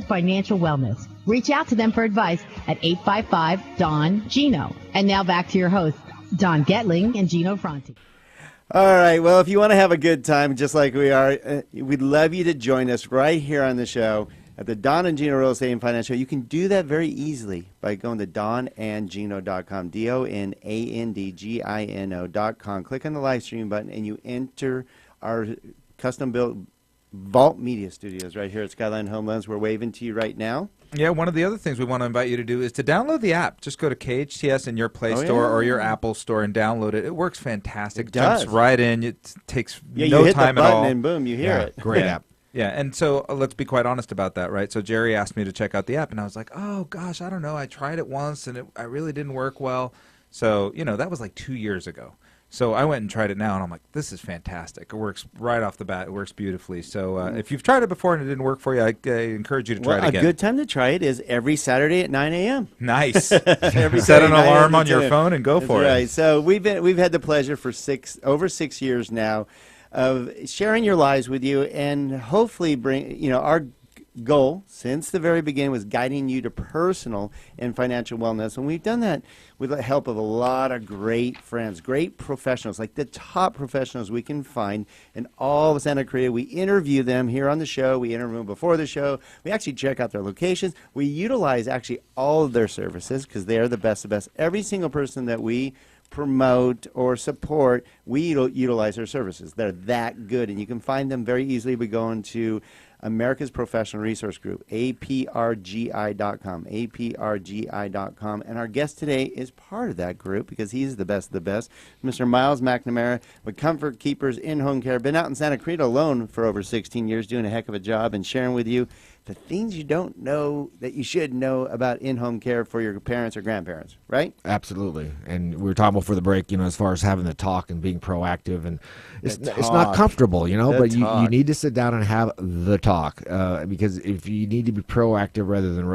Financial wellness. Reach out to them for advice at 855-DON-GINO. And now back to your hosts, Don Getling and Gino Fronti. All right. Well, if you want to have a good time, just like we are, we'd love you to join us right here on the show at the Don and Gino Real Estate and Finance Show. You can do that very easily by going to donandgino.com, DONANDGINO.com. Click on the live stream button, and you enter our custom-built Vault Media Studios right here at Skyline Homelands. We're waving to you right now. Yeah, one of the other things we want to invite you to do is to download the app. Just go to KHTS in your Play Store or your Apple Store and download it. It works fantastic. It does. Jumps right in. It takes no time at all. You hit the button and boom, you hear it. Great app. Yeah, and so let's be quite honest about that, right? So Jerry asked me to check out the app, and I was like, oh, gosh, I don't know. I tried it once, and I really didn't work well. So, that was like 2 years ago. So I went and tried it now, and I'm like, this is fantastic. It works right off the bat. It works beautifully. So if you've tried it before and it didn't work for you, I encourage you to try it again. A good time to try it is every Saturday at 9 a.m. Nice. Set an alarm on your phone and go for it. Right. So we've had the pleasure for over 6 years now of sharing your lives with you, and hopefully bring, our goal since the very beginning was guiding you to personal and financial wellness. And we've done that with the help of a lot of great friends, great professionals, like the top professionals we can find in all of Santa Cruz. We interview them here on the show. We interview them before the show. We actually check out their locations. We utilize actually all of their services because they are the best of the best. Every single person that we promote or support, we utilize their services. They're that good, and you can find them very easily by going to America's Professional Resource Group, aprgi.com, aprgi.com. And our guest today is part of that group because he's the best of the best, Mr. Myles McNamara with Comfort Keepers In-Home Care. Been out in Santa Cruz alone for over 16 years, doing a heck of a job and sharing with you the things you don't know that you should know about in-home care for your parents or grandparents, right? Absolutely. And we were talking before the break, as far as having the talk and being proactive. And it's not comfortable, but you need to sit down and have the talk because if you need to be proactive rather than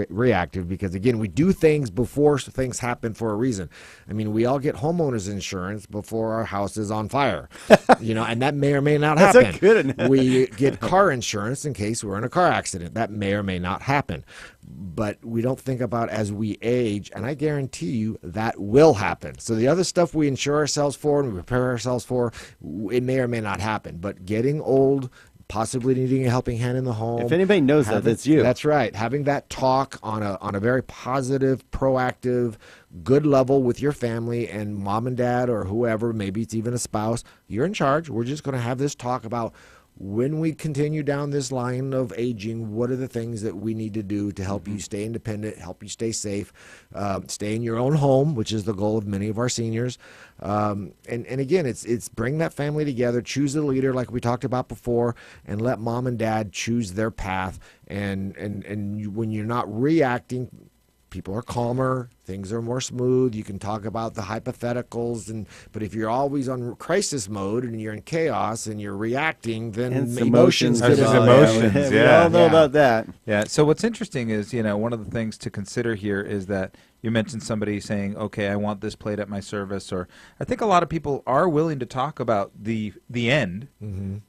reactive, because, again, we do things before things happen for a reason. I mean, we all get homeowners insurance before our house is on fire, and that may or may not happen. That's a good enough. We get car insurance in case we're in a car accident. That may or may not happen. But we don't think about as we age, and I guarantee you that will happen. So the other stuff we insure ourselves for and we prepare ourselves for, it may or may not happen. But getting old, possibly needing a helping hand in the home. If anybody knows that, that's you. That's right. Having that talk on a very positive, proactive, good level with your family and mom and dad or whoever, maybe it's even a spouse. You're in charge. We're just going to have this talk about when we continue down this line of aging, what are the things that we need to do to help you stay independent, help you stay safe, stay in your own home, which is the goal of many of our seniors. And again, it's bring that family together, choose a leader like we talked about before, and let mom and dad choose their path. And when you're not reacting, people are calmer, things are more smooth. You can talk about the hypotheticals, but if you're always on crisis mode and you're in chaos and you're reacting, then emotions get involved. We all know about that. Yeah. So what's interesting is, one of the things to consider here is that you mentioned somebody saying, okay, I want this played at my service, or I think a lot of people are willing to talk about the end,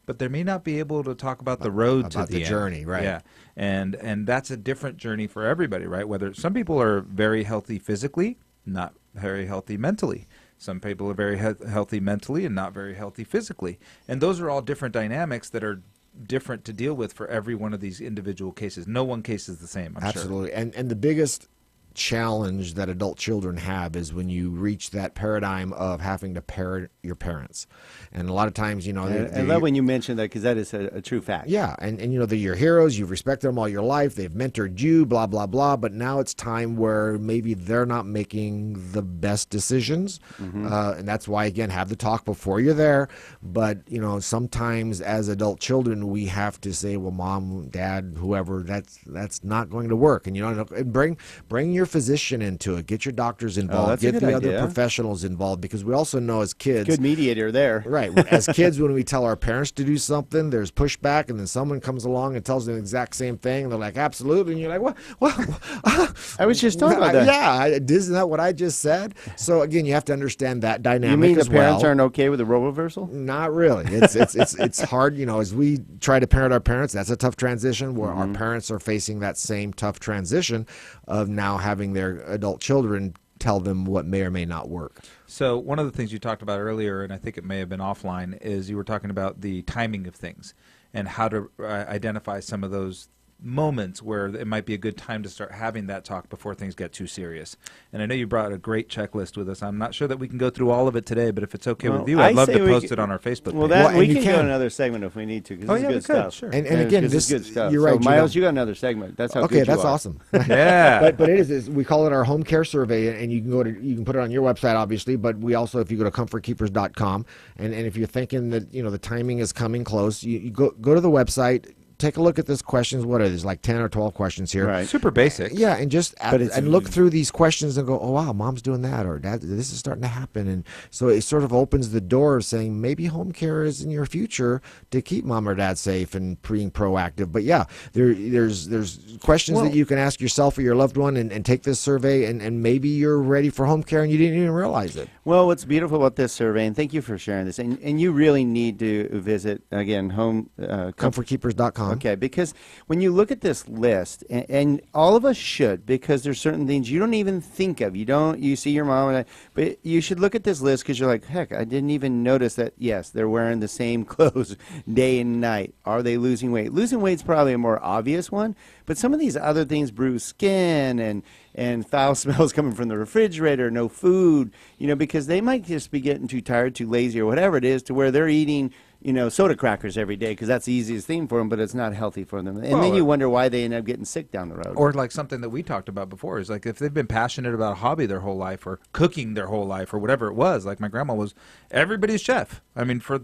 but they may not be able to talk about the road to the end. Journey, right? Yeah. And that's a different journey for everybody, right? Whether some people are very healthy physically, not very healthy mentally. Some people are very healthy mentally and not very healthy physically. And those are all different dynamics that are different to deal with for every one of these individual cases. No one case is the same, I'm sure. Absolutely. And the biggest challenge that adult children have is when you reach that paradigm of having to parent your parents. And a lot of times, I love when you mention that because that is a true fact. Yeah, and they're your heroes. You've respected them all your life. They've mentored you, blah, blah, blah. But now it's time where maybe they're not making the best decisions. And that's why, again, have the talk before you're there. But, sometimes as adult children, we have to say, well, mom, dad, whoever, that's not going to work. And, bring your physician into it. Get your doctors involved. that's a Get good the other idea. professionals involved, because we also know as kids, Good mediator there. right, as kids, when we tell our parents to do something, there's pushback, and then someone comes along and tells them the exact same thing, and they're like, absolutely, and you're like, what? I was just talking about that. Yeah, isn't that what I just said? So again, you have to understand that dynamic. You mean the as parents well. aren't okay with the role reversal? Not really. It's hard, as we try to parent our parents, that's a tough transition where our parents are facing that same tough transition of now having their adult children tell them what may or may not work. So one of the things you talked about earlier, and I think it may have been offline, is you were talking about the timing of things and how to identify some of those moments where it might be a good time to start having that talk before things get too serious. And I know you brought a great checklist with us. I'm not sure that we can go through all of it today, but if it's okay with you, I'd love to post it on our Facebook Well, page. we can go another segment if we need to, because this is good stuff. Sure. And again, this is good stuff. you're right. So, Myles, you got another segment. That's how okay, good that's you are. awesome. Yeah. But it is we call it our home care survey, and you can put it on your website, obviously, but we also, if you go to comfortkeepers.com, and if you're thinking that the timing is coming close, you go to the website, take a look at these questions. What are these, like 10 or 12 questions here? Right. Super basic. Yeah, and just it's- and look through these questions and go, oh wow, mom's doing that, or dad, this is starting to happen, and so it sort of opens the door of saying maybe home care is in your future to keep mom or dad safe and being proactive. But yeah, there's questions that you can ask yourself or your loved one, and take this survey, and maybe you're ready for home care and you didn't even realize it. Well, what's beautiful about this survey, and thank you for sharing this, and you really need to visit, again, Comfortkeepers.com. Okay, because when you look at this list, and all of us should, because there's certain things you don't even think of. You see your mom, but you should look at this list because you're like, heck, I didn't even notice that, yes, they're wearing the same clothes day and night. Are they losing weight? Losing weight's probably a more obvious one, but some of these other things, bruised skin and foul smells coming from the refrigerator, no food, because they might just be getting too tired, too lazy, or whatever it is, to where they're eating soda crackers every day because that's the easiest thing for them, but it's not healthy for them. And then you wonder why they end up getting sick down the road. Or like something that we talked about before is like if they've been passionate about a hobby their whole life, or cooking their whole life, or whatever it was. Like my grandma was everybody's chef. I mean, for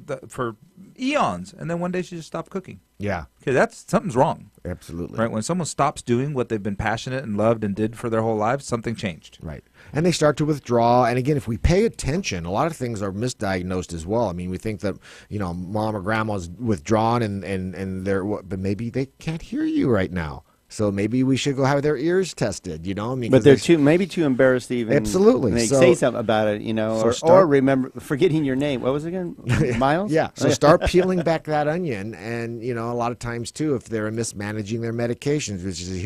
eons, and then one day she just stopped cooking. Yeah, Okay, something's wrong, absolutely. right? When someone stops doing what they've been passionate and loved and did for their whole lives, something changed. Right. And they start to withdraw. And again, if we pay attention, a lot of things are misdiagnosed as well. I mean, we think that, mom or grandma's withdrawn and but maybe they can't hear you right now. So maybe we should go have their ears tested, I mean, but they're maybe too embarrassed to even Absolutely. say something about it, or remember forgetting your name. What was it again? Myles? Yeah. So start peeling back that onion, and a lot of times too, if they're mismanaging their medications, which is a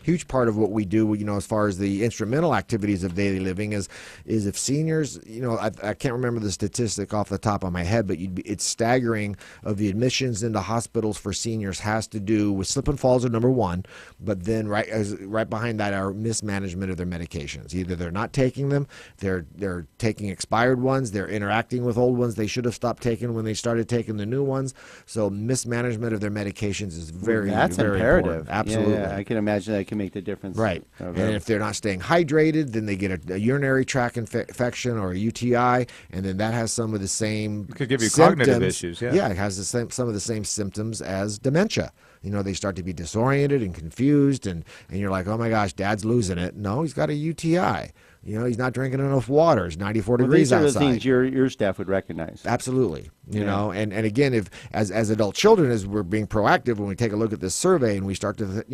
huge part of what we do, as far as the instrumental activities of daily living, is if seniors, I can't remember the statistic off the top of my head, but it's staggering of the admissions into hospitals for seniors has to do with slip and falls are number one. But then right behind that are mismanagement of their medications. Either they're not taking them, they're taking expired ones, they're interacting with old ones they should have stopped taking when they started taking the new ones. So mismanagement of their medications is very, that's very imperative. important. Absolutely. Yeah, I can imagine that can make the difference. Right. And if they're not staying hydrated, then they get a urinary tract infection or a UTI, and then that has some of the same It could give you symptoms. cognitive issues. Yeah. Yeah, it has some of the same symptoms as dementia. They start to be disoriented and confused, and you're like, oh my gosh, dad's losing it. No, he's got a UTI. He's not drinking enough water. It's 94 degrees these are outside. the things your staff would recognize. Absolutely. And again, if as adult children, as we're being proactive, when we take a look at this survey and we start to,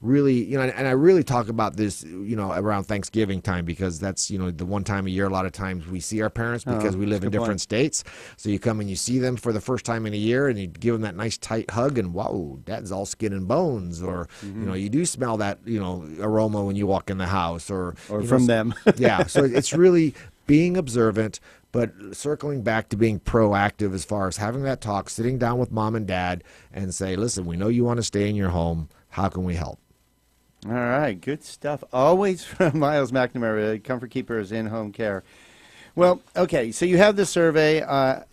really, and I really talk about this, around Thanksgiving time, because that's, the one time a year, a lot of times we see our parents because we live in different states. So you come and you see them for the first time in a year and you give them that nice tight hug and wow, dad's all skin and bones. Or, you do smell that, aroma when you walk in the house or from them. Yeah. So it's really being observant, but circling back to being proactive as far as having that talk, sitting down with mom and dad and say, listen, we know you want to stay in your home. How can we help? All right, good stuff. Always from Myles McNamara, Comfort Keepers in Home Care. Well, okay, so you have the survey, on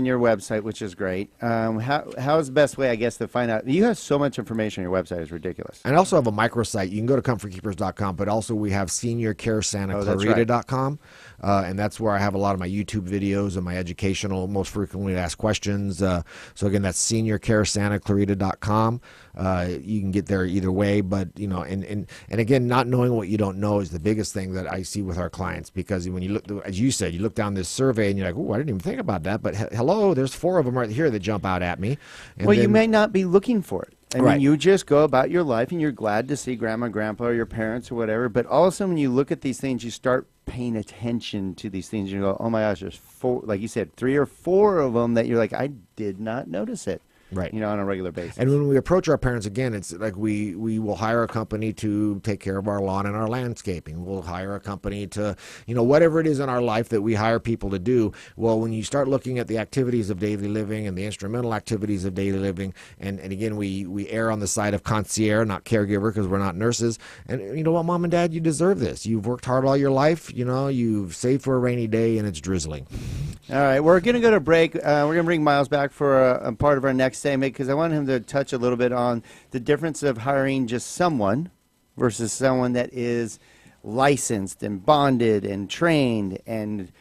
your website, which is great. How is the best way, I guess, to find out? You have so much information on your website; it's ridiculous. And I also have a microsite. You can go to comfortkeepers.com, but also we have seniorcaresantaclarita.com. and that's where I have a lot of my YouTube videos and my educational, most frequently asked questions. So again, that's seniorcaresantaclarita.com. You can get there either way, but and again, not knowing what you don't know is the biggest thing that I see with our clients, because when you look, as you said, you look down this survey and you're like, oh, I didn't even think about that, but hello, there's 4 of them right here that jump out at me. And well, you may not be looking for it. I Right. mean, you just go about your life and you're glad to see grandma, grandpa, or your parents or whatever. But also when you look at these things, you start paying attention to these things. You go, oh my gosh, there's 4, like you said, 3 or 4 of them that you're like, I did not notice it. Right. On a regular basis. And when we approach our parents, again, it's like we will hire a company to take care of our lawn and our landscaping. We'll hire a company to, whatever it is in our life that we hire people to do. Well, when you start looking at the activities of daily living and the instrumental activities of daily living, and again, we err on the side of concierge, not caregiver, because we're not nurses. And you know what, Mom and Dad, you deserve this. You've worked hard all your life. You've saved for a rainy day and it's drizzling. All right, we're going to go to break. We're going to bring Myles back for a part of our next segment, because I want him to touch a little bit on the difference of hiring just someone versus someone that is licensed and bonded and trained and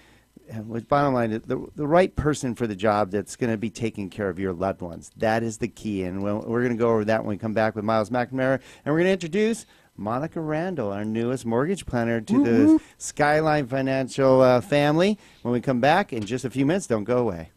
with bottom line, the right person for the job that's going to be taking care of your loved ones. That is the key, and we're going to go over that when we come back with Myles McNamara, and we're going to introduce Monica Randall, our newest mortgage planner to the Skyline Financial family. When we come back in just a few minutes, don't go away.